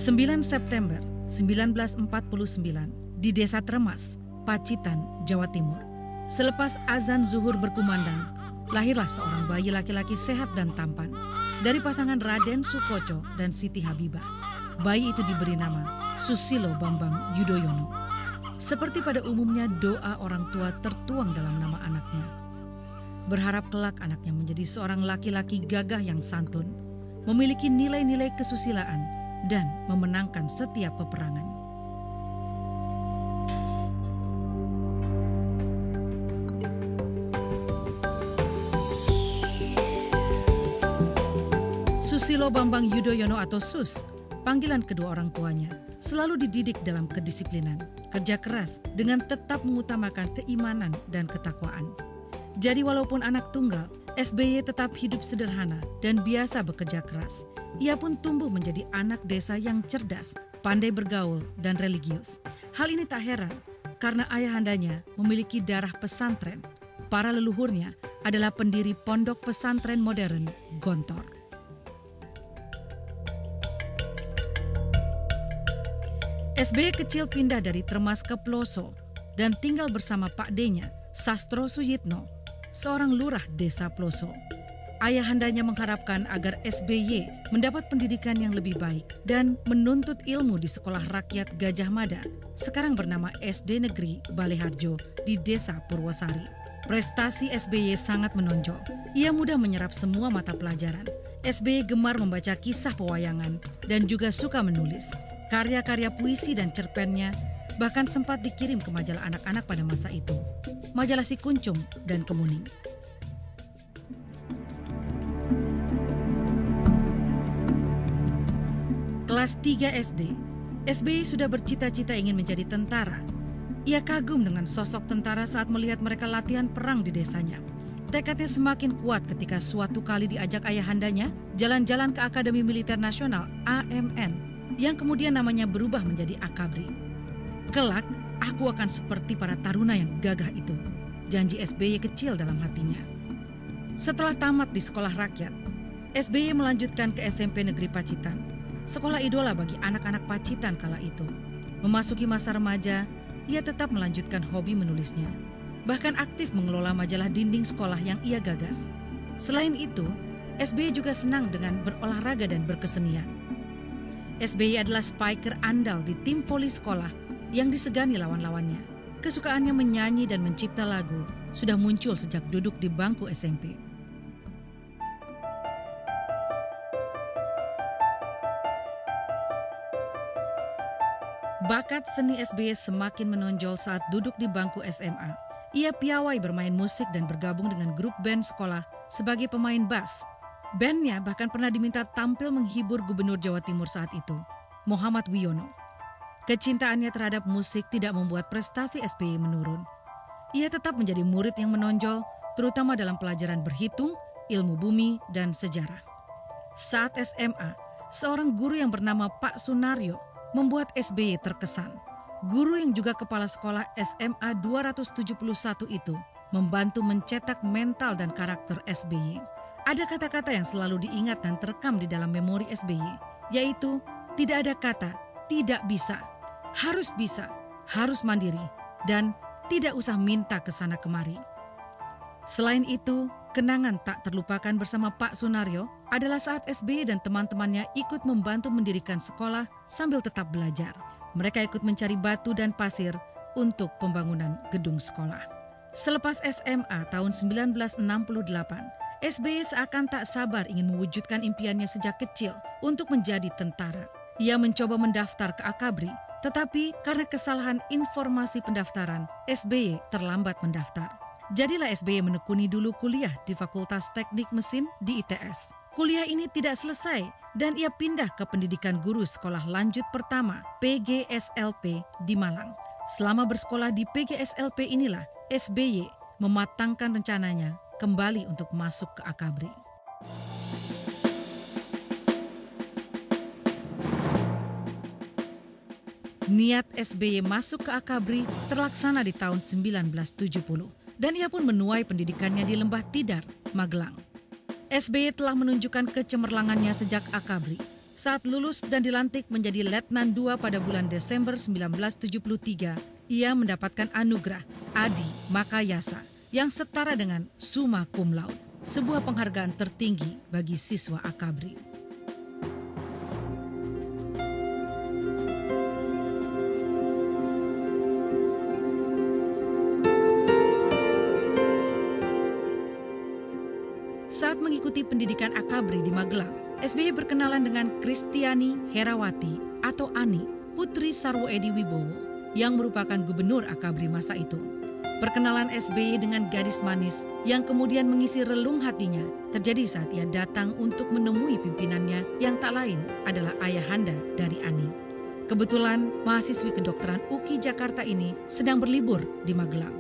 9 September 1949 di Desa Tremas, Pacitan, Jawa Timur. Selepas azan zuhur berkumandang, lahirlah seorang bayi laki-laki sehat dan tampan dari pasangan Raden Sukoco dan Siti Habibah. Bayi itu diberi nama Susilo Bambang Yudhoyono. Seperti pada umumnya, doa orang tua tertuang dalam nama anaknya. Berharap kelak anaknya menjadi seorang laki-laki gagah yang santun, memiliki nilai-nilai kesusilaan, dan memenangkan setiap peperangan. Susilo Bambang Yudhoyono atau Sus, panggilan kedua orang tuanya, selalu dididik dalam kedisiplinan, kerja keras dengan tetap mengutamakan keimanan dan ketakwaan. Jadi walaupun anak tunggal, SBY tetap hidup sederhana dan biasa bekerja keras. Ia pun tumbuh menjadi anak desa yang cerdas, pandai bergaul, dan religius. Hal ini tak heran karena ayahandanya memiliki darah pesantren. Para leluhurnya adalah pendiri pondok pesantren modern Gontor. SBY kecil pindah dari Tremas ke Ploso dan tinggal bersama Pak D-nya, Sastro Suyitno, seorang lurah desa Ploso. Ayahandanya mengharapkan agar SBY mendapat pendidikan yang lebih baik dan menuntut ilmu di Sekolah Rakyat Gajah Mada, sekarang bernama SD Negeri Baleharjo di Desa Purwosari. Prestasi SBY sangat menonjol. Ia mudah menyerap semua mata pelajaran. SBY gemar membaca kisah pewayangan dan juga suka menulis. Karya-karya puisi dan cerpennya bahkan sempat dikirim ke majalah anak-anak pada masa itu, majalah Si Kuncung dan Kemuning. Kelas 3 SD, SBY sudah bercita-cita ingin menjadi tentara. Ia kagum dengan sosok tentara saat melihat mereka latihan perang di desanya. Tekadnya semakin kuat ketika suatu kali diajak ayahandanya jalan-jalan ke Akademi Militer Nasional AMN, yang kemudian namanya berubah menjadi Akabri. Kelak, aku akan seperti para taruna yang gagah itu, janji SBY kecil dalam hatinya. Setelah tamat di sekolah rakyat, SBY melanjutkan ke SMP Negeri Pacitan, sekolah idola bagi anak-anak Pacitan kala itu. Memasuki masa remaja, ia tetap melanjutkan hobi menulisnya. Bahkan aktif mengelola majalah dinding sekolah yang ia gagas. Selain itu, SBY juga senang dengan berolahraga dan berkesenian. SBY adalah spiker andal di tim voli sekolah yang disegani lawan-lawannya. Kesukaannya menyanyi dan mencipta lagu sudah muncul sejak duduk di bangku SMP. Bakat seni SBY semakin menonjol saat duduk di bangku SMA. Ia piawai bermain musik dan bergabung dengan grup band sekolah sebagai pemain bass. Bandnya bahkan pernah diminta tampil menghibur Gubernur Jawa Timur saat itu, Muhammad Wiono. Kecintaannya terhadap musik tidak membuat prestasi SBY menurun. Ia tetap menjadi murid yang menonjol, terutama dalam pelajaran berhitung, ilmu bumi, dan sejarah. Saat SMA, seorang guru yang bernama Pak Sunaryo membuat SBY terkesan. Guru yang juga kepala sekolah SMA 271 itu membantu mencetak mental dan karakter SBY. Ada kata-kata yang selalu diingat dan terekam di dalam memori SBY, yaitu tidak ada kata tidak bisa, harus mandiri, dan tidak usah minta ke sana kemari. Selain itu, kenangan tak terlupakan bersama Pak Sunaryo adalah saat SBY dan teman-temannya ikut membantu mendirikan sekolah sambil tetap belajar. Mereka ikut mencari batu dan pasir untuk pembangunan gedung sekolah. Selepas SMA tahun 1968, SBY seakan tak sabar ingin mewujudkan impiannya sejak kecil untuk menjadi tentara. Ia mencoba mendaftar ke Akabri, tetapi karena kesalahan informasi pendaftaran, SBY terlambat mendaftar. Jadilah SBY menekuni dulu kuliah di Fakultas Teknik Mesin di ITS. Kuliah ini tidak selesai dan ia pindah ke pendidikan guru sekolah lanjut pertama PGSLP di Malang. Selama bersekolah di PGSLP inilah SBY mematangkan rencananya kembali untuk masuk ke Akabri. Niat SBY masuk ke Akabri terlaksana di tahun 1970 dan ia pun menuai pendidikannya di Lembah Tidar, Magelang. SBY telah menunjukkan kecemerlangannya sejak Akabri. Saat lulus dan dilantik menjadi Letnan II pada bulan Desember 1973, ia mendapatkan anugerah Adi Makayasa yang setara dengan Summa Cum Laude, sebuah penghargaan tertinggi bagi siswa Akabri. Saat mengikuti pendidikan Akabri di Magelang, SBY berkenalan dengan Kristiani Herawati atau Ani, putri Sarwo Edi Wibowo, yang merupakan gubernur Akabri masa itu. Perkenalan SBY dengan gadis manis yang kemudian mengisi relung hatinya terjadi saat ia datang untuk menemui pimpinannya yang tak lain adalah ayahanda dari Ani. Kebetulan mahasiswi kedokteran UKI Jakarta ini sedang berlibur di Magelang.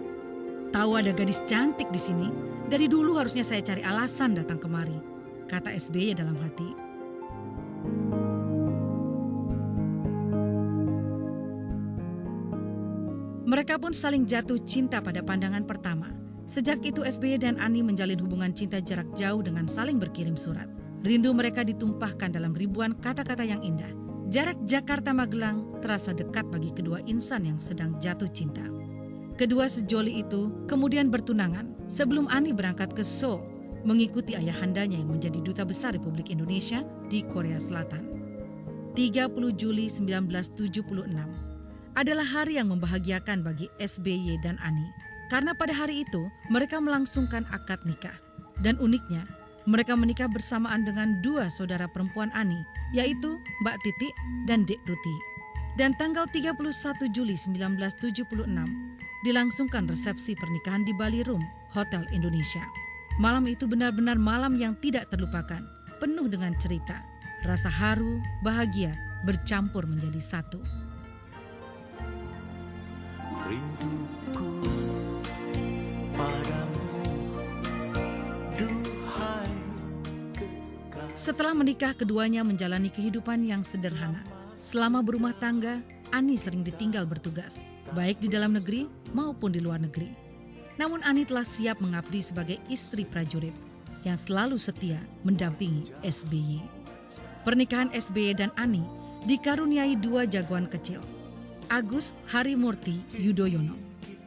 Tahu ada gadis cantik di sini, dari dulu harusnya saya cari alasan datang kemari, kata SBY dalam hati. Mereka pun saling jatuh cinta pada pandangan pertama. Sejak itu SBY dan Ani menjalin hubungan cinta jarak jauh dengan saling berkirim surat. Rindu mereka ditumpahkan dalam ribuan kata-kata yang indah. Jarak Jakarta-Magelang terasa dekat bagi kedua insan yang sedang jatuh cinta. Kedua sejoli itu kemudian bertunangan sebelum Ani berangkat ke Seoul mengikuti ayahandanya yang menjadi duta besar Republik Indonesia di Korea Selatan. 30 Juli 1976 adalah hari yang membahagiakan bagi SBY dan Ani karena pada hari itu mereka melangsungkan akad nikah. Dan uniknya, mereka menikah bersamaan dengan dua saudara perempuan Ani, yaitu Mbak Titi dan Dek Tuti. Dan tanggal 31 Juli 1976 dilangsungkan resepsi pernikahan di Ballroom Hotel Indonesia. Malam itu benar-benar malam yang tidak terlupakan, penuh dengan cerita, rasa haru, bahagia bercampur menjadi satu. Rinduku padamu, duhai kekasih. Setelah menikah, keduanya menjalani kehidupan yang sederhana. Selama berumah tangga, Ani sering ditinggal bertugas, baik di dalam negeri maupun di luar negeri. Namun Ani telah siap mengabdi sebagai istri prajurit yang selalu setia mendampingi SBY. Pernikahan SBY dan Ani dikaruniai dua jagoan kecil. Agus Harimurti Yudhoyono,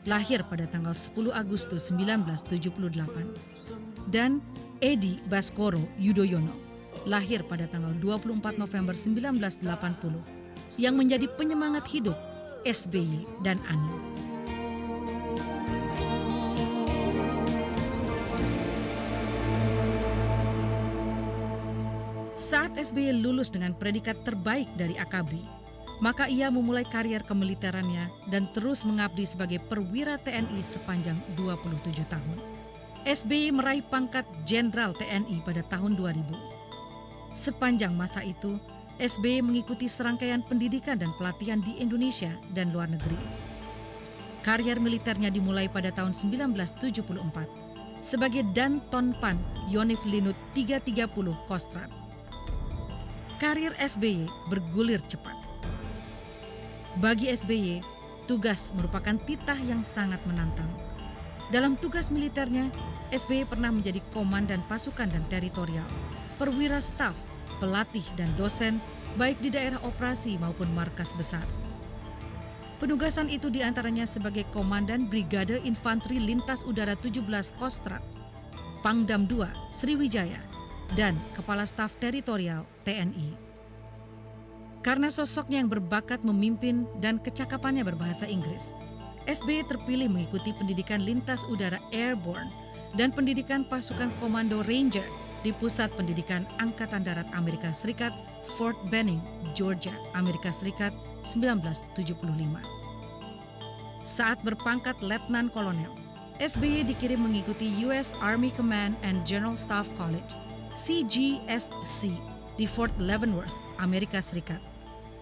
lahir pada tanggal 10 Agustus 1978. Dan Edi Baskoro Yudhoyono, lahir pada tanggal 24 November 1980, yang menjadi penyemangat hidup SBY dan Ani. Saat SBY lulus dengan predikat terbaik dari Akabri, maka ia memulai karier kemiliterannya dan terus mengabdi sebagai perwira TNI sepanjang 27 tahun. SBY meraih pangkat Jenderal TNI pada tahun 2000. Sepanjang masa itu, SBY mengikuti serangkaian pendidikan dan pelatihan di Indonesia dan luar negeri. Karier militernya dimulai pada tahun 1974 sebagai Dantonpan Yonif Linut 330 Kostrad. Karir SBY bergulir cepat. Bagi SBY, tugas merupakan titah yang sangat menantang. Dalam tugas militernya, SBY pernah menjadi komandan pasukan dan teritorial, perwira staf, pelatih dan dosen, baik di daerah operasi maupun markas besar. Penugasan itu diantaranya sebagai Komandan Brigade Infanteri Lintas Udara 17 Kostrad, Pangdam II Sriwijaya, dan Kepala Staf Teritorial TNI. Karena sosoknya yang berbakat memimpin dan kecakapannya berbahasa Inggris, SBY terpilih mengikuti pendidikan lintas udara Airborne dan pendidikan pasukan Komando Ranger di Pusat Pendidikan Angkatan Darat Amerika Serikat, Fort Benning, Georgia, Amerika Serikat, 1975. Saat berpangkat Letnan Kolonel, SBY dikirim mengikuti US Army Command and General Staff College, CGSC, di Fort Leavenworth, Amerika Serikat,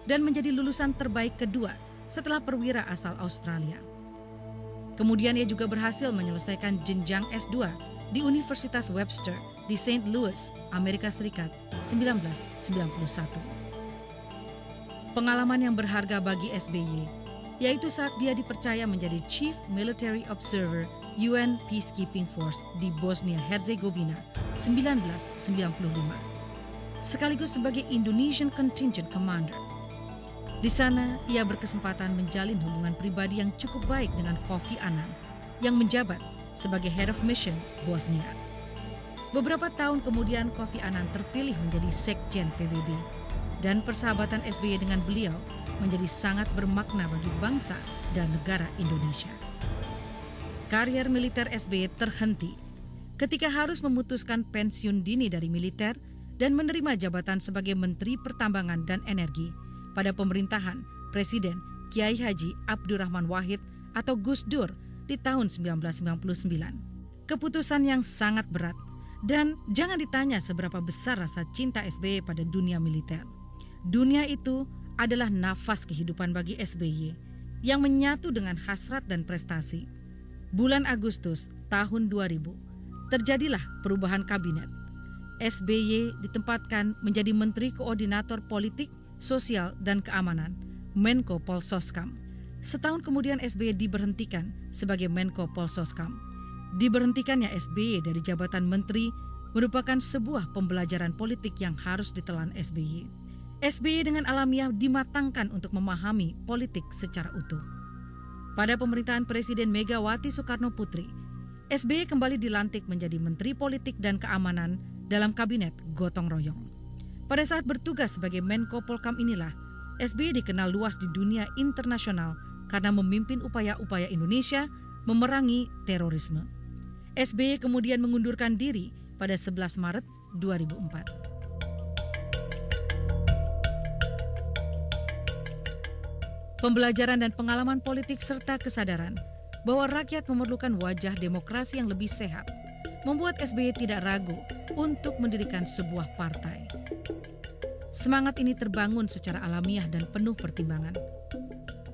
dan menjadi lulusan terbaik kedua setelah perwira asal Australia. Kemudian ia juga berhasil menyelesaikan jenjang S2 di Universitas Webster di St. Louis, Amerika Serikat, 1991. Pengalaman yang berharga bagi SBY, yaitu saat dia dipercaya menjadi Chief Military Observer UN Peacekeeping Force di Bosnia Herzegovina, 1995. sekaligus sebagai Indonesian Contingent Commander. Di sana, ia berkesempatan menjalin hubungan pribadi yang cukup baik dengan Kofi Annan yang menjabat sebagai Head of Mission Bosnia. Beberapa tahun kemudian Kofi Annan terpilih menjadi Sekjen PBB dan persahabatan SBY dengan beliau menjadi sangat bermakna bagi bangsa dan negara Indonesia. Karier militer SBY terhenti ketika harus memutuskan pensiun dini dari militer dan menerima jabatan sebagai Menteri Pertambangan dan Energi pada pemerintahan Presiden Kiai Haji Abdurrahman Wahid atau Gus Dur di tahun 1999. Keputusan yang sangat berat dan jangan ditanya seberapa besar rasa cinta SBY pada dunia militer. Dunia itu adalah nafas kehidupan bagi SBY yang menyatu dengan hasrat dan prestasi. Bulan Agustus tahun 2000, terjadilah perubahan kabinet. SBY ditempatkan menjadi Menteri Koordinator Politik, Sosial, dan Keamanan, Menko Polsoskam. Setahun kemudian SBY diberhentikan sebagai Menko Polsoskam. Diberhentikannya SBY dari jabatan menteri merupakan sebuah pembelajaran politik yang harus ditelan SBY. SBY dengan alamiah dimatangkan untuk memahami politik secara utuh. Pada pemerintahan Presiden Megawati Soekarno Putri, SBY kembali dilantik menjadi Menteri Politik dan Keamanan dalam Kabinet Gotong Royong. Pada saat bertugas sebagai Menko Polkam inilah, SBY dikenal luas di dunia internasional karena memimpin upaya-upaya Indonesia memerangi terorisme. SBY kemudian mengundurkan diri pada 11 Maret 2004. Pembelajaran dan pengalaman politik serta kesadaran bahwa rakyat memerlukan wajah demokrasi yang lebih sehat membuat SBY tidak ragu untuk mendirikan sebuah partai. Semangat ini terbangun secara alamiah dan penuh pertimbangan.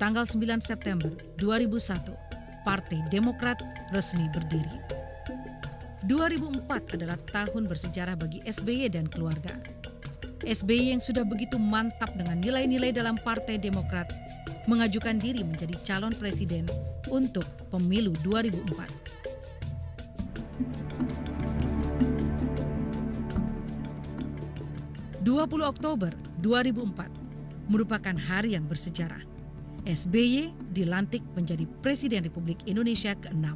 Tanggal 9 September 2001, Partai Demokrat resmi berdiri. 2004 adalah tahun bersejarah bagi SBY dan keluarga. SBY yang sudah begitu mantap dengan nilai-nilai dalam Partai Demokrat mengajukan diri menjadi calon presiden untuk pemilu 2004. Oktober 2004 merupakan hari yang bersejarah. SBY dilantik menjadi Presiden Republik Indonesia ke-6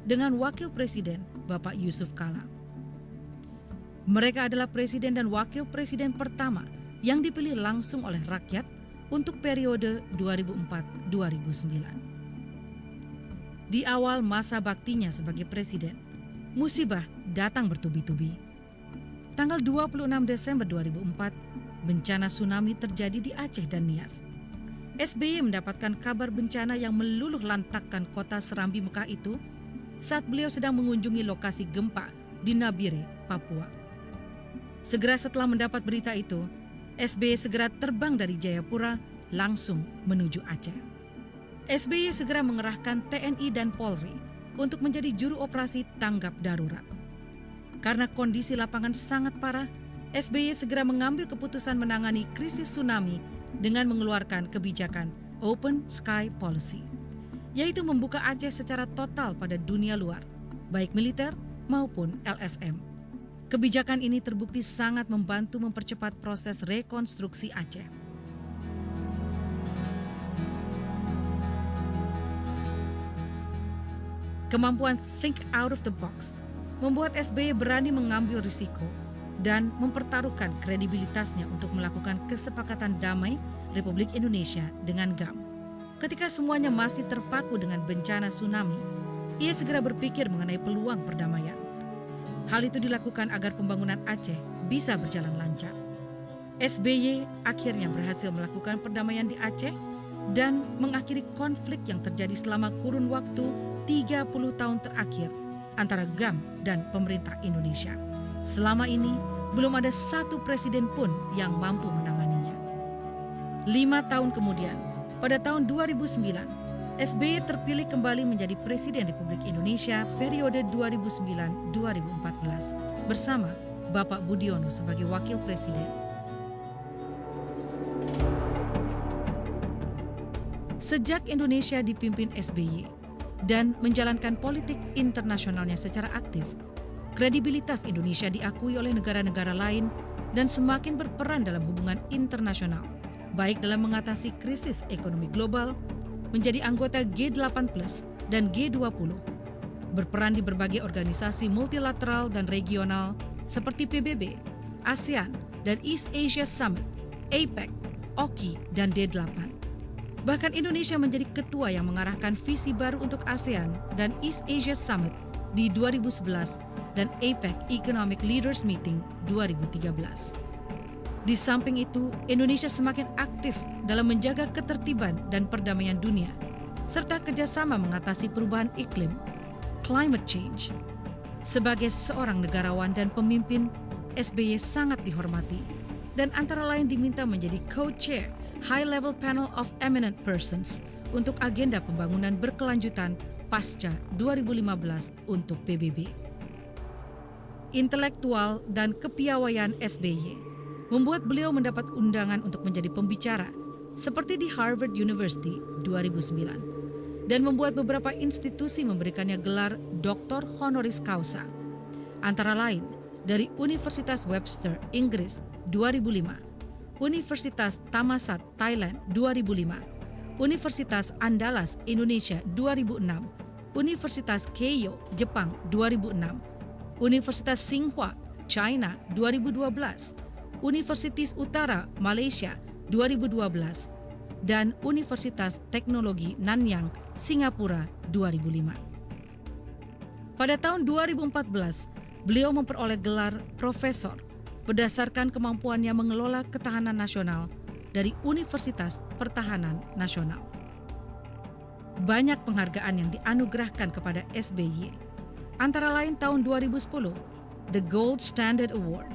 dengan Wakil Presiden Bapak Yusuf Kala. Mereka adalah Presiden dan Wakil Presiden pertama yang dipilih langsung oleh rakyat untuk periode 2004-2009. Di awal masa baktinya sebagai Presiden, musibah datang bertubi-tubi. Tanggal 26 Desember 2004, bencana tsunami terjadi di Aceh dan Nias. SBY mendapatkan kabar bencana yang meluluh lantakkan kota Serambi Mekah itu saat beliau sedang mengunjungi lokasi gempa di Nabire, Papua. Segera setelah mendapat berita itu, SBY segera terbang dari Jayapura langsung menuju Aceh. SBY segera mengerahkan TNI dan Polri untuk menjadi juru operasi tanggap darurat. Karena kondisi lapangan sangat parah, SBY segera mengambil keputusan menangani krisis tsunami dengan mengeluarkan kebijakan Open Sky Policy, yaitu membuka Aceh secara total pada dunia luar, baik militer maupun LSM. Kebijakan ini terbukti sangat membantu mempercepat proses rekonstruksi Aceh. Kemampuan think out of the box membuat SBY berani mengambil risiko dan mempertaruhkan kredibilitasnya untuk melakukan kesepakatan damai Republik Indonesia dengan GAM. Ketika semuanya masih terpaku dengan bencana tsunami, ia segera berpikir mengenai peluang perdamaian. Hal itu dilakukan agar pembangunan Aceh bisa berjalan lancar. SBY akhirnya berhasil melakukan perdamaian di Aceh dan mengakhiri konflik yang terjadi selama kurun waktu 30 tahun terakhir antara GAM dan pemerintah Indonesia. Selama ini, belum ada satu presiden pun yang mampu menanganinya. 5 tahun kemudian, pada tahun 2009, SBY terpilih kembali menjadi Presiden Republik Indonesia periode 2009-2014 bersama Bapak Budiono sebagai Wakil Presiden. Sejak Indonesia dipimpin SBY dan menjalankan politik internasionalnya secara aktif, kredibilitas Indonesia diakui oleh negara-negara lain dan semakin berperan dalam hubungan internasional, baik dalam mengatasi krisis ekonomi global, menjadi anggota G8+ dan G20, berperan di berbagai organisasi multilateral dan regional seperti PBB, ASEAN, dan East Asia Summit, APEC, OKI, dan D8. Bahkan Indonesia menjadi ketua yang mengarahkan visi baru untuk ASEAN dan East Asia Summit di 2011 dan APEC Economic Leaders Meeting 2013. Di samping itu, Indonesia semakin aktif dalam menjaga ketertiban dan perdamaian dunia, serta kerjasama mengatasi perubahan iklim, climate change. Sebagai seorang negarawan dan pemimpin, SBY sangat dihormati dan antara lain diminta menjadi co-chair High Level Panel of Eminent Persons untuk agenda pembangunan berkelanjutan pasca 2015 untuk PBB. Intelektual dan kepiawaian SBY membuat beliau mendapat undangan untuk menjadi pembicara seperti di Harvard University 2009 dan membuat beberapa institusi memberikannya gelar Doktor Honoris Causa, antara lain dari Universitas Webster, Inggris 2005, Universitas Thammasat, Thailand 2005, Universitas Andalas, Indonesia 2006, Universitas Keio, Jepang 2006, Universitas Tsinghua, China 2012, Universitas Utara, Malaysia 2012, dan Universitas Teknologi Nanyang, Singapura 2005. Pada tahun 2014, beliau memperoleh gelar Profesor berdasarkan kemampuannya mengelola ketahanan nasional dari Universitas Pertahanan Nasional. Banyak penghargaan yang dianugerahkan kepada SBY, antara lain tahun 2010, The Gold Standard Award,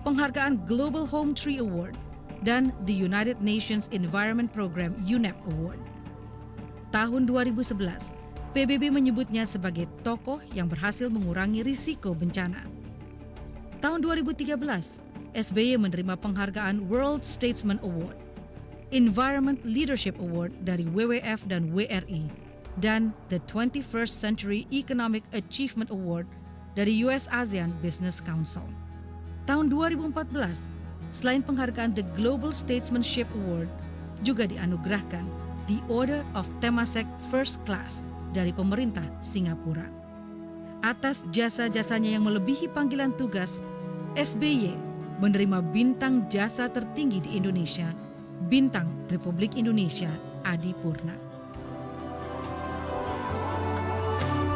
penghargaan Global Home Tree Award, dan the United Nations Environment Program UNEP Award. Tahun 2011, PBB menyebutnya sebagai tokoh yang berhasil mengurangi risiko bencana. Tahun 2013, SBY menerima penghargaan World Statesman Award, Environment Leadership Award dari WWF dan WRI, dan the 21st Century Economic Achievement Award dari US ASEAN Business Council. Tahun 2014, selain penghargaan the Global Statesmanship Award, juga dianugerahkan the Order of Temasek First Class dari pemerintah Singapura. Atas jasa-jasanya yang melebihi panggilan tugas, SBY menerima bintang jasa tertinggi di Indonesia, Bintang Republik Indonesia Adi Purna.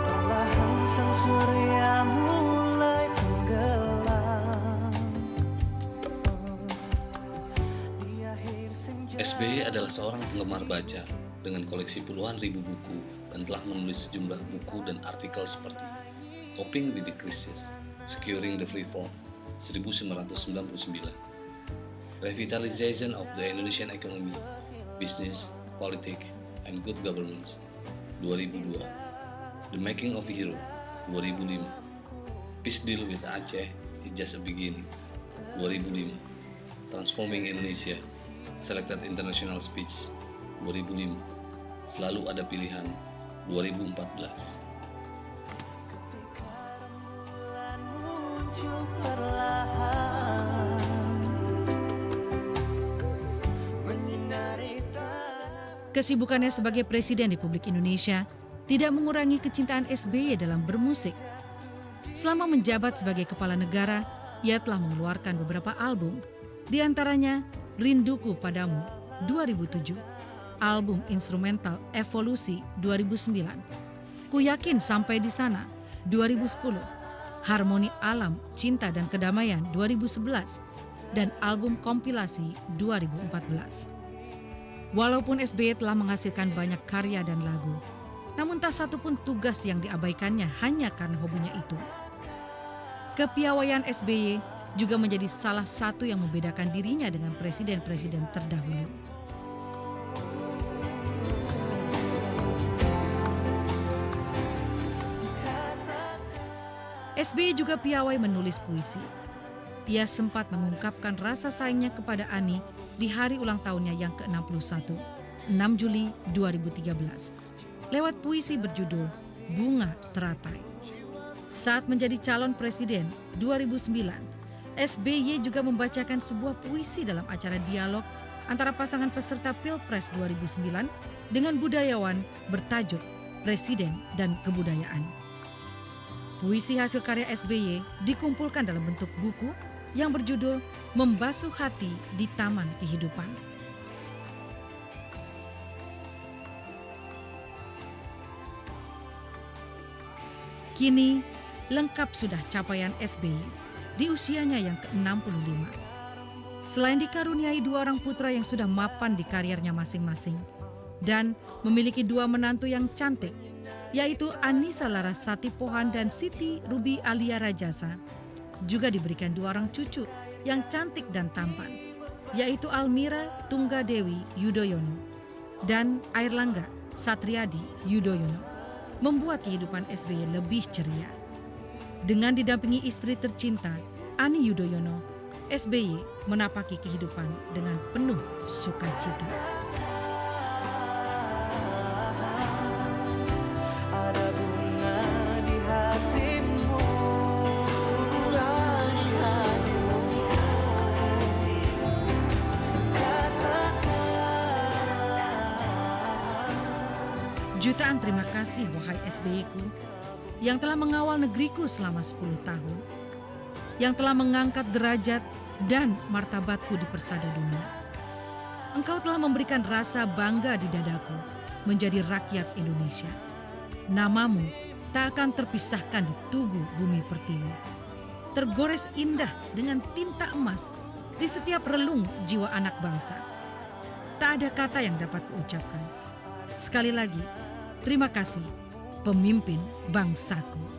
Perlahan sang surya mulai tenggelam. Di akhir senja. SBY adalah seorang penggemar baca dengan koleksi puluhan ribu buku dan telah menulis sejumlah buku dan artikel seperti Coping with the Crisis, Securing the Reform, 1999, Revitalization of the Indonesian Economy, Business, Politics, and Good Governance, 2002, The Making of a Hero, 2005, Peace Deal with Aceh is Just a Beginning, 2005, Transforming Indonesia, Selected International Speech, 2005, Selalu Ada Pilihan, 2014. Kesibukannya sebagai Presiden Republik Indonesia tidak mengurangi kecintaan SBY dalam bermusik. Selama menjabat sebagai kepala negara, ia telah mengeluarkan beberapa album, di antaranya Rinduku Padamu 2007, album instrumental Evolusi 2009, Ku Yakin Sampai di Sana 2010, Harmoni Alam, Cinta dan Kedamaian 2011, dan album kompilasi 2014. Walaupun SBY telah menghasilkan banyak karya dan lagu, namun tak satu pun tugas yang diabaikannya hanya karena hobinya itu. Kepiawaian SBY juga menjadi salah satu yang membedakan dirinya dengan presiden-presiden terdahulu. SBY juga piawai menulis puisi. Ia sempat mengungkapkan rasa sayangnya kepada Ani di hari ulang tahunnya yang ke-61, 6 Juli 2013, lewat puisi berjudul Bunga Teratai. Saat menjadi calon presiden 2009, SBY juga membacakan sebuah puisi dalam acara dialog antara pasangan peserta Pilpres 2009 dengan budayawan bertajuk Presiden dan Kebudayaan. Puisi hasil karya SBY dikumpulkan dalam bentuk buku yang berjudul Membasuh Hati di Taman Kehidupan. Kini lengkap sudah capaian SBY di usianya yang ke-65. Selain dikaruniai 2 orang putra yang sudah mapan di karirnya masing-masing dan memiliki 2 menantu yang cantik, yaitu Anissa Larasati Pohan dan Siti Ruby Alia Rajasa, juga diberikan 2 orang cucu yang cantik dan tampan, yaitu Almira Tunggadewi Yudhoyono dan Airlangga Satriadi Yudhoyono, membuat kehidupan SBY lebih ceria. Dengan didampingi istri tercinta, Ani Yudhoyono, SBY menapaki kehidupan dengan penuh sukacita. Ada bunga di hatimu, bunga di hatimu. Katakan. Jutaan terima kasih wahai SBY-ku yang telah mengawal negeriku selama 10 tahun, yang telah mengangkat derajat dan martabatku di persada dunia. Engkau telah memberikan rasa bangga di dadaku menjadi rakyat Indonesia. Namamu tak akan terpisahkan di tugu bumi pertiwi, tergores indah dengan tinta emas di setiap relung jiwa anak bangsa. Tak ada kata yang dapat kuucapkan. Sekali lagi, terima kasih, pemimpin bangsaku.